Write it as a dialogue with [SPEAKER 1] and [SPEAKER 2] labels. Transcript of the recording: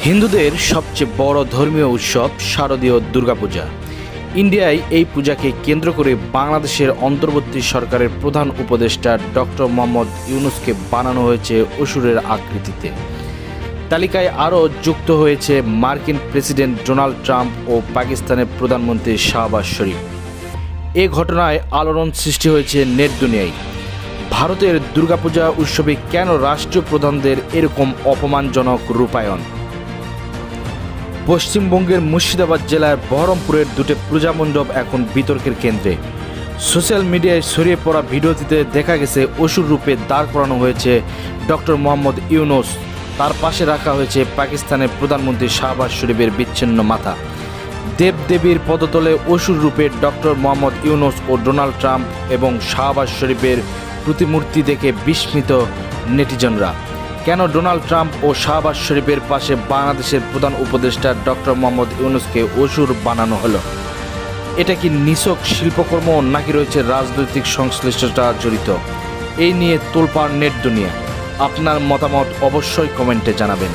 [SPEAKER 1] হিন্দুদের সবচেয়ে বড় ধর্মীয় উৎসব শারদীয় দুর্গাপূজা। ইন্ডিয়ায় এই পূজাকে কেন্দ্র করে বাংলাদেশের অন্তর্বর্তী সরকারের প্রধান উপদেষ্টা ডক্টর মোহাম্মদ ইউনূসকে বানানো হয়েছে অসুরের আকৃতিতে। তালিকায় আরও যুক্ত হয়েছে মার্কিন প্রেসিডেন্ট ডোনাল্ড ট্রাম্প ও পাকিস্তানের প্রধানমন্ত্রী শাহবাজ শরীফ। এ ঘটনায় আলোড়ন সৃষ্টি হয়েছে নেট দুনিয়ায়। ভারতের দুর্গাপূজা উৎসবে কেন রাষ্ট্রীয় প্রধানদের এরকম অপমানজনক রূপায়ণ? পশ্চিমবঙ্গের মুর্শিদাবাদ জেলার বহরমপুরের দুটি পূজা মণ্ডপ এখন বিতর্কের কেন্দ্রে। সোশ্যাল মিডিয়ায় ছড়িয়ে পড়া ভিডিওটিতে দেখা গেছে অসুর রূপে দাঁড় করানো হয়েছে ডক্টর মোহাম্মদ ইউনূস। তার পাশে রাখা হয়েছে পাকিস্তানের প্রধানমন্ত্রী শাহবাজ শরীফের বিচ্ছিন্ন মাথা। দেবদেবীর পদতলে অসুর রূপে ডক্টর মোহাম্মদ ইউনূস ও ডোনাল্ড ট্রাম্প এবং শাহবাজ শরীফের প্রতিমূর্তি দেখে বিস্মিত নেটিজনরা। কেন ডোনাল্ড ট্রাম্প ও শাহবাজ শরীফের পাশে বাংলাদেশের প্রধান উপদেষ্টা ডক্টর মোহাম্মদ ইউনূসকে অসুর বানানো হলো? এটা কি নিছক শিল্পকর্ম নাকি রয়েছে রাজনৈতিক সংশ্লিষ্টতা জড়িত? এই নিয়ে তোলপাড় নেট দুনিয়া। আপনার মতামত অবশ্যই কমেন্টে জানাবেন।